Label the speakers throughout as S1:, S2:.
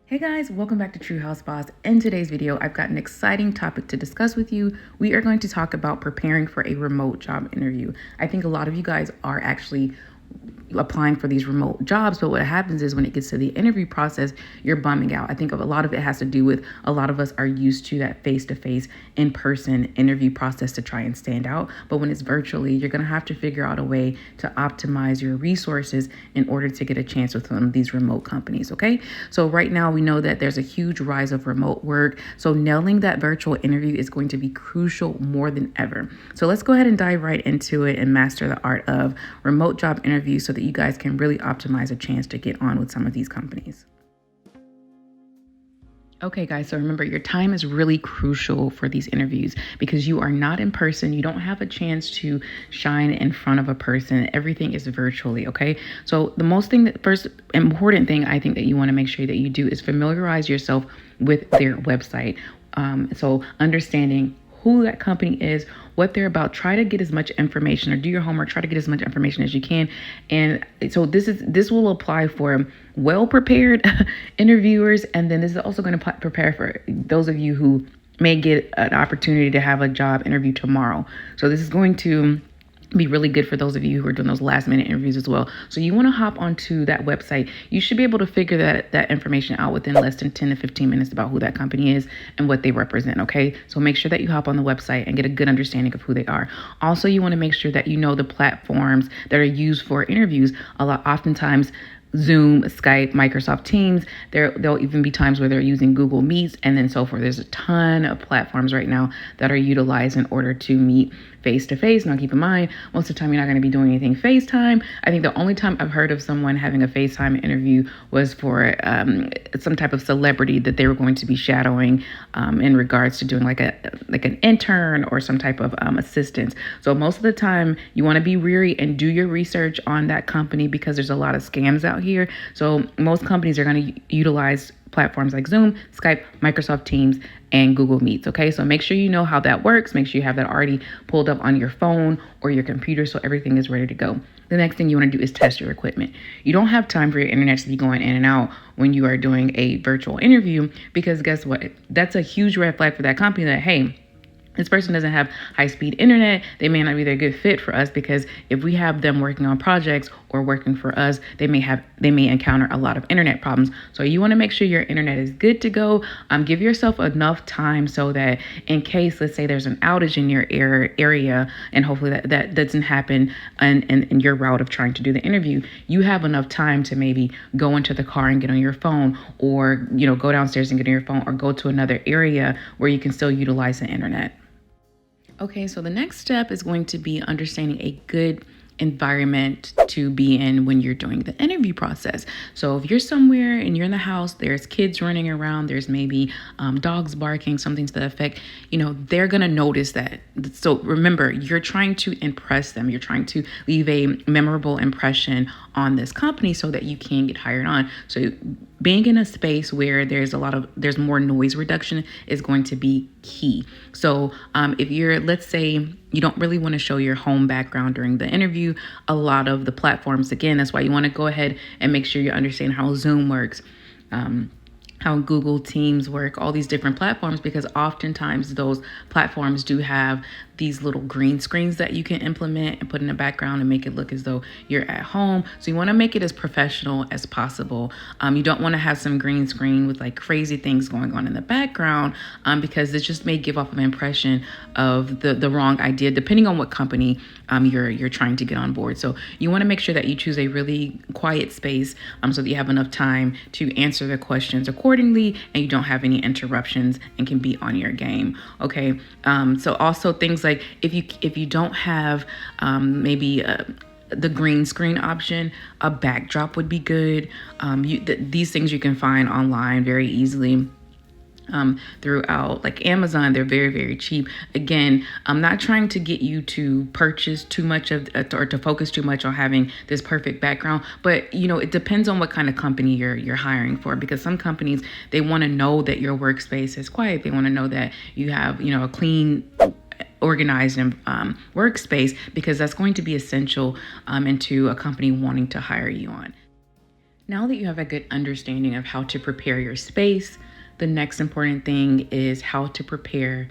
S1: Hey guys, welcome back to Truehouseboss. In today's video, I've got an exciting topic to discuss with you. We are going to talk about preparing for a remote job interview. I think a lot of you guys are actually applying for these remote jobs, but what happens is when it gets to the interview process, you're bumming out. I think a lot of it has to do with a lot of us are used to that face-to-face, in-person interview process to try and stand out. But when it's virtually, you're going to have to figure out a way to optimize your resources in order to get a chance with some of these remote companies, okay? So right now we know that there's a huge rise of remote work. So nailing that virtual interview is going to be crucial more than ever. So let's go ahead and dive right into it and master the art of remote job interviews so that you guys can really optimize a chance to get on with some of these companies. Okay, guys, so remember your time is really crucial for these interviews because you are not in person. You don't have a chance to shine in front of a person. Everything is virtually, okay? So the first important thing I think that you want to make sure that you do is familiarize yourself with their website. So understanding who that company is, what they're about. Try to get as much information, or do your homework. Try to get as much information as you can. And so this will apply for well-prepared interviewers, and then this is also going to prepare for those of you who may get an opportunity to have a job interview tomorrow. So this is going to be really good for those of you who are doing those last minute interviews as well. So you want to hop onto that website. You should be able to figure that information out within less than 10 to 15 minutes about who that company is and what they represent. Okay. So make sure that you hop on the website and get a good understanding of who they are. Also, you want to make sure that you know the platforms that are used for interviews. Oftentimes Zoom, Skype, Microsoft Teams. There'll even be times where they're using Google Meets and then so forth. There's a ton of platforms right now that are utilized in order to meet face-to-face. Now, keep in mind, most of the time you're not going to be doing anything FaceTime. I think the only time I've heard of someone having a FaceTime interview was for some type of celebrity that they were going to be shadowing in regards to doing like an intern or some type of assistance. So most of the time you want to be weary and do your research on that company because there's a lot of scams out here. So most companies are going to utilize platforms like Zoom, Skype, Microsoft Teams, and Google Meets. Okay, so make sure you know how that works. Make sure you have that already pulled up on your phone or your computer so everything is ready to go. The next thing you want to do is test your equipment. You don't have time for your internet to be going in and out when you are doing a virtual interview because guess what? That's a huge red flag for that company that, hey, this person doesn't have high-speed internet. They may not be a good fit for us because if we have them working on projects or working for us, they may encounter a lot of internet problems. So you want to make sure your internet is good to go. Give yourself enough time so that in case, let's say there's an outage in your area, and hopefully that doesn't happen in your route of trying to do the interview, you have enough time to maybe go into the car and get on your phone, or go downstairs and get on your phone, or go to another area where you can still utilize the internet. Okay, so the next step is going to be understanding a good environment to be in when you're doing the interview process. So if you're somewhere and you're in the house, there's kids running around, there's maybe dogs barking, something to that effect, they're going to notice that. So remember, you're trying to impress them. You're trying to leave a memorable impression on this company so that you can get hired on. So being in a space where there's more noise reduction is going to be key. So if let's say you don't really want to show your home background during the interview, a lot of the platforms, again, that's why you want to go ahead and make sure you understand how Zoom works, how Google Teams work, all these different platforms, because oftentimes those platforms do have these little green screens that you can implement and put in the background and make it look as though you're at home. So you want to make it as professional as possible. You don't want to have some green screen with like crazy things going on in the background because it just may give off an impression of the wrong idea, depending on what company you're trying to get on board. So you want to make sure that you choose a really quiet space so that you have enough time to answer the questions accordingly and you don't have any interruptions and can be on your game. Okay. So also things like if you don't have maybe the green screen option, a backdrop would be good. These things you can find online very easily. Throughout like Amazon, they're very, very cheap. Again, I'm not trying to get you to purchase too much of or to focus too much on having this perfect background, but it depends on what kind of company you're hiring for, because some companies, they want to know that your workspace is quiet. They want to know that you have a clean, organized workspace, because that's going to be essential into a company wanting to hire you on. Now that you have a good understanding of how to prepare your space, the next important thing is how to prepare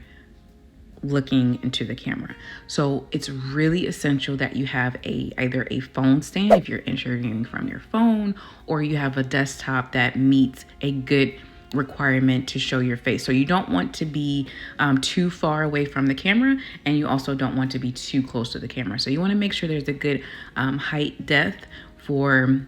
S1: looking into the camera. So it's really essential that you have either a phone stand if you're interviewing from your phone, or you have a desktop that meets a good requirement to show your face. So you don't want to be too far away from the camera, and you also don't want to be too close to the camera. So you want to make sure there's a good height depth for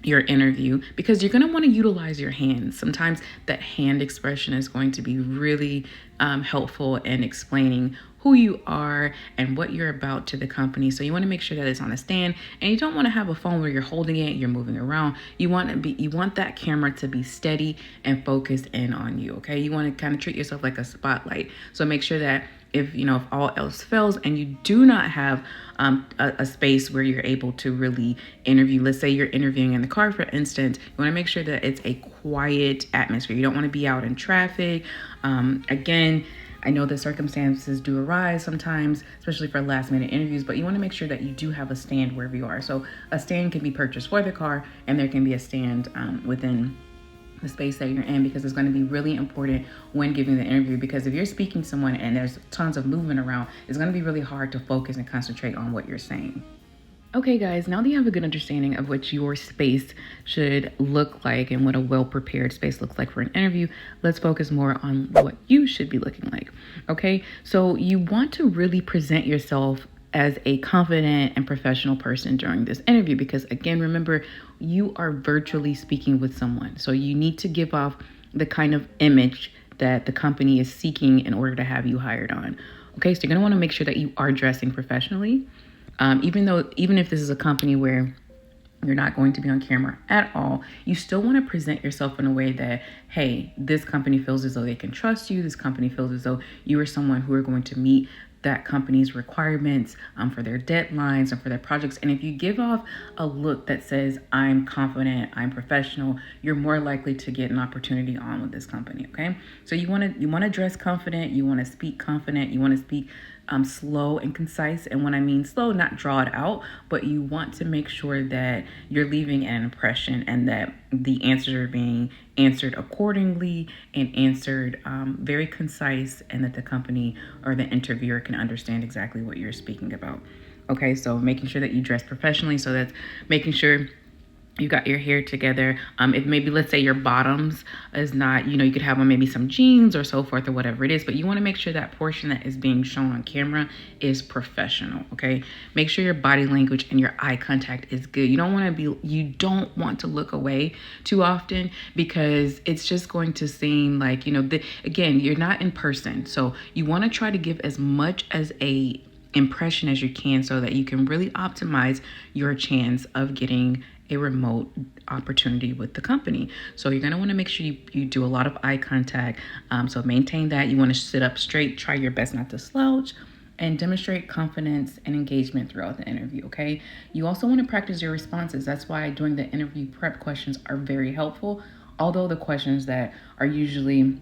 S1: your interview, because you're going to want to utilize your hands. Sometimes that hand expression is going to be really helpful in explaining who you are and what you're about to the company. So you want to make sure that it's on a stand, and you don't want to have a phone where you're holding it, you're moving around. You want that camera to be steady and focused in on you. Okay, you want to kind of treat yourself like a spotlight. So make sure that if all else fails and you do not have a space where you're able to really interview, let's say you're interviewing in the car, for instance, you want to make sure that it's a quiet atmosphere. You don't want to be out in traffic. Again, I know that circumstances do arise sometimes, especially for last minute interviews, but you want to make sure that you do have a stand wherever you are. So a stand can be purchased for the car, and there can be a stand within the space that you're in, because it's going to be really important when giving the interview. Because if you're speaking to someone and there's tons of movement around, it's going to be really hard to focus and concentrate on what you're saying. Okay, guys, now that you have a good understanding of what your space should look like and what a well-prepared space looks like for an interview, let's focus more on what you should be looking like. Okay, so you want to really present yourself as a confident and professional person during this interview, because again, remember, you are virtually speaking with someone. So you need to give off the kind of image that the company is seeking in order to have you hired on. Okay, so you're gonna wanna make sure that you are dressing professionally. Even if this is a company where you're not going to be on camera at all, you still want to present yourself in a way that, hey, this company feels as though they can trust you. This company feels as though you are someone who are going to meet that company's requirements for their deadlines and for their projects. And if you give off a look that says, I'm confident, I'm professional, you're more likely to get an opportunity on with this company. Okay, so you want to dress confident, you want to speak confident, you want to speak slow and concise. And when I mean slow, not draw it out, but you want to make sure that you're leaving an impression and that the answers are being answered accordingly and answered very concise, and that the company or the interviewer can understand exactly what you're speaking about. Okay, so making sure that you dress professionally, so that's making sure you got your hair together. If maybe, let's say your bottoms is not, you could have on maybe some jeans or so forth or whatever it is, but you want to make sure that portion that is being shown on camera is professional. Okay, make sure your body language and your eye contact is good. You don't want to look away too often, because it's just going to seem like, again, you're not in person. So you want to try to give as much as a impression as you can, so that you can really optimize your chance of getting a remote opportunity with the company. So you're going to want to make sure you do a lot of eye contact. So maintain that. You want to sit up straight, try your best not to slouch, and demonstrate confidence and engagement throughout the interview. Okay, you also want to practice your responses. That's why doing the interview prep questions are very helpful. Although the questions that are usually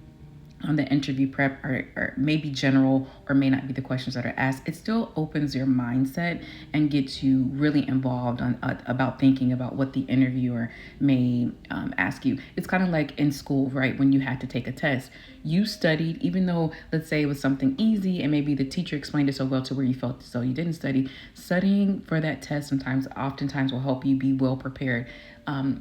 S1: on the interview prep are maybe general or may not be the questions that are asked, it still opens your mindset and gets you really involved about thinking about what the interviewer may ask you. It's kind of like in school, right? When you had to take a test, you studied, even though, let's say, it was something easy and maybe the teacher explained it so well to where you felt as though you didn't study. Studying for that test oftentimes will help you be well prepared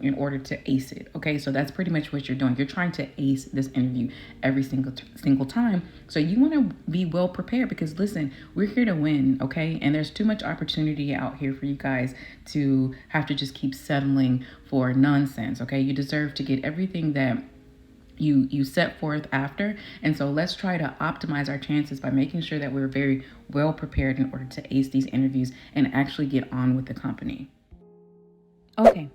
S1: in order to ace it. Okay, so that's pretty much what you're doing. You're trying to ace this interview every single time. So you want to be well prepared, because listen, we're here to win. Okay, and there's too much opportunity out here for you guys to have to just keep settling for nonsense. Okay, you deserve to get everything that you set forth after. And so let's try to optimize our chances by making sure that we're very well prepared in order to ace these interviews and actually get on with the company. Okay,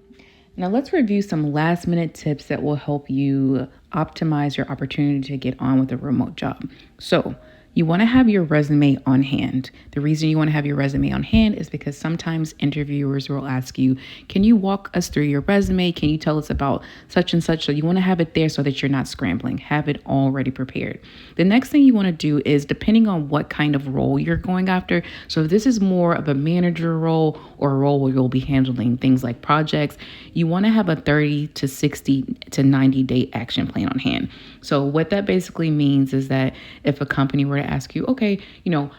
S1: now let's review some last minute tips that will help you optimize your opportunity to get on with a remote job. So You want to have your resume on hand. The reason you want to have your resume on hand is because sometimes interviewers will ask you, can you walk us through your resume? Can you tell us about such and such? So you want to have it there so that you're not scrambling. Have it already prepared. The next thing you want to do is, depending on what kind of role you're going after, so if this is more of a manager role or a role where you'll be handling things like projects, you want to have a 30 to 60 to 90 day action plan on hand. So what that basically means is that if a company were to ask you, okay,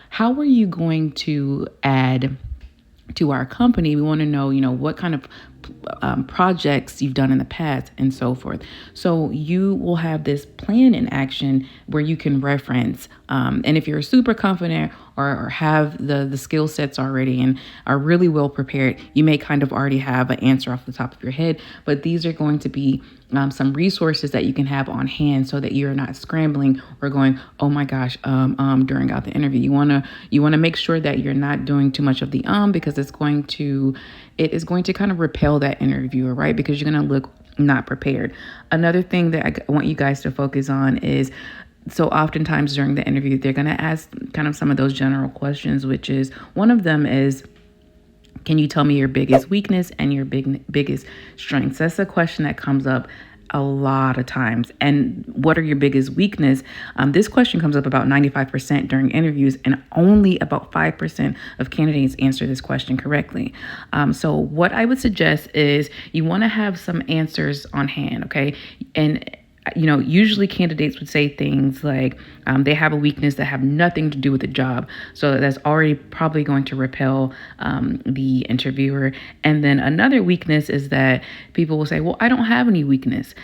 S1: how are you going to add to our company? We want to know, what kind of projects you've done in the past and so forth. So you will have this plan in action where you can reference. And if you're super confident or have the skill sets already and are really well prepared, you may kind of already have an answer off the top of your head. But these are going to be some resources that you can have on hand so that you're not scrambling or going, oh my gosh, during out the interview. You wanna make sure that you're not doing too much of the because it is going to kind of repel that interviewer, right? Because you're gonna look not prepared. Another thing that I want you guys to focus on is, so oftentimes during the interview, they're gonna ask kind of some of those general questions, which is, one of them is, can you tell me your biggest weakness and your biggest strengths? That's a question that comes up a lot of times. And what are your biggest weakness? This question comes up about 95% during interviews, and only about 5% of candidates answer this question correctly. So what I would suggest is you want to have some answers on hand, okay? And usually candidates would say things like they have a weakness that have nothing to do with the job. So that's already probably going to repel the interviewer. And then another weakness is that people will say, well, I don't have any weakness,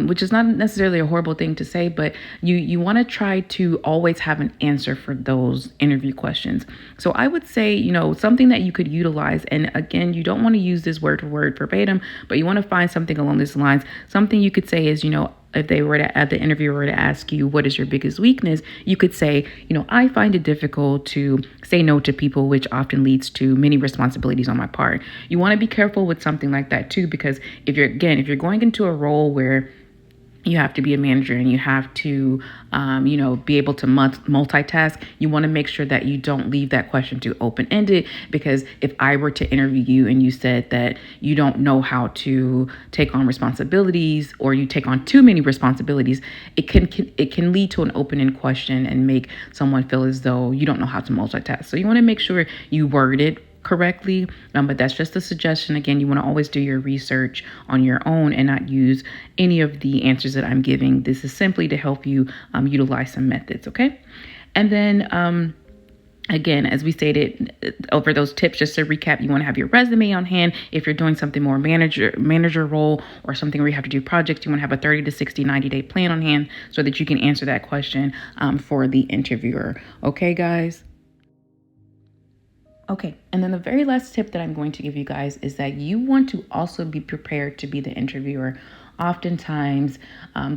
S1: which is not necessarily a horrible thing to say, but you want to try to always have an answer for those interview questions. So I would say, something that you could utilize, and again, you don't want to use this word for word verbatim, but you want to find something along these lines. Something you could say is, if they were to, at the interviewer were to ask you, what is your biggest weakness? You could say, I find it difficult to say no to people, which often leads to many responsibilities on my part. You want to be careful with something like that too, because if you're going into a role where you have to be a manager and you have to, be able to multitask, you want to make sure that you don't leave that question too open-ended. Because if I were to interview you and you said that you don't know how to take on responsibilities, or you take on too many responsibilities, it can lead to an open-ended question and make someone feel as though you don't know how to multitask. So you want to make sure you word it correctly, but that's just a suggestion. Again, you want to always do your research on your own and not use any of the answers that I'm giving. This is simply to help you utilize some methods, okay? And then again, as we stated over those tips, just to recap, you want to have your resume on hand. If you're doing something more manager role or something where you have to do projects, you want to have a 30 to 60, 90 day plan on hand so that you can answer that question for the interviewer. Okay, guys? Okay, and then the very last tip that I'm going to give you guys is that you want to also be prepared to be the interviewer. Oftentimes,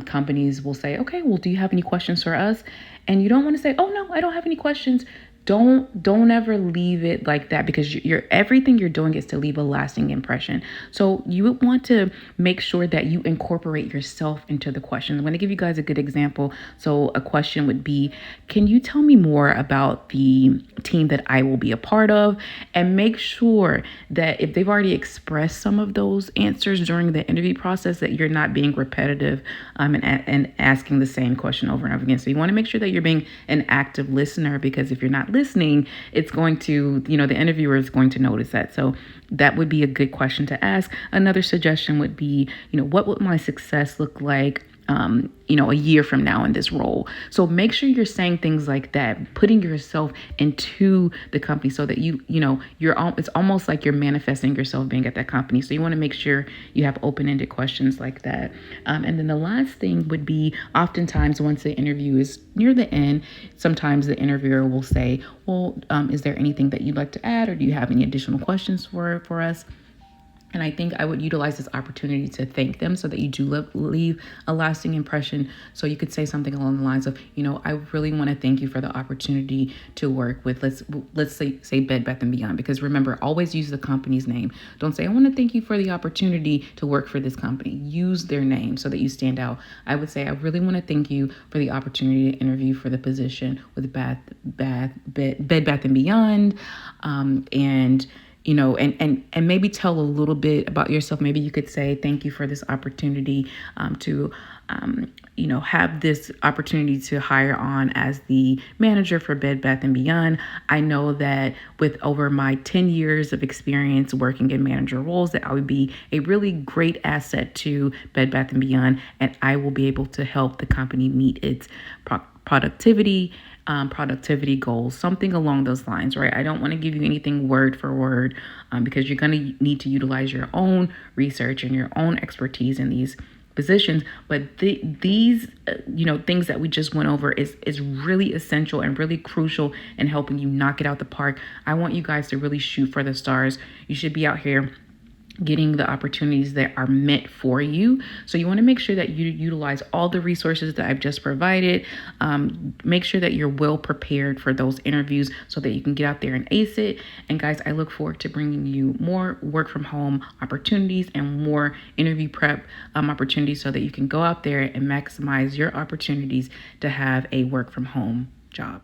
S1: companies will say, okay, well, do you have any questions for us? And you don't want to say, oh, no, I don't have any questions. Don't ever leave it like that, because everything you're doing is to leave a lasting impression. So you would want to make sure that you incorporate yourself into the question. I'm going to give you guys a good example. So a question would be, can you tell me more about the team that I will be a part of? And make sure that if they've already expressed some of those answers during the interview process, that you're not being repetitive and asking the same question over and over again. So you want to make sure that you're being an active listener, because if you're not listening, it's going to, the interviewer is going to notice that. So that would be a good question to ask. Another suggestion would be, what would my success look like, a year from now in this role? So make sure you're saying things like that, putting yourself into the company so that it's almost like you're manifesting yourself being at that company. So you want to make sure you have open-ended questions like that. And then the last thing would be, oftentimes once the interview is near the end, sometimes the interviewer will say, well, is there anything that you'd like to add, or do you have any additional questions for us? And I think I would utilize this opportunity to thank them so that you do leave a lasting impression. So you could say something along the lines of, I really want to thank you for the opportunity to work with, let's say Bed Bath & Beyond. Because remember, always use the company's name. Don't say, I want to thank you for the opportunity to work for this company. Use their name so that you stand out. I would say, I really want to thank you for the opportunity to interview for the position with Bed Bath & Beyond. And and maybe tell a little bit about yourself. Maybe you could say, thank you for this opportunity to have this opportunity to hire on as the manager for Bed Bath & Beyond. I know that with over my 10 years of experience working in manager roles, that I would be a really great asset to Bed Bath & Beyond, and I will be able to help the company meet its productivity goals, something along those lines, right? I don't want to give you anything word for word because you're going to need to utilize your own research and your own expertise in these positions. But these things that we just went over is really essential and really crucial in helping you knock it out the park. I want you guys to really shoot for the stars. You should be out here getting the opportunities that are meant for you. So you want to make sure that you utilize all the resources that I've just provided. Make sure that you're well prepared for those interviews so that you can get out there and ace it. And guys, I look forward to bringing you more work from home opportunities and more interview prep opportunities so that you can go out there and maximize your opportunities to have a work from home job.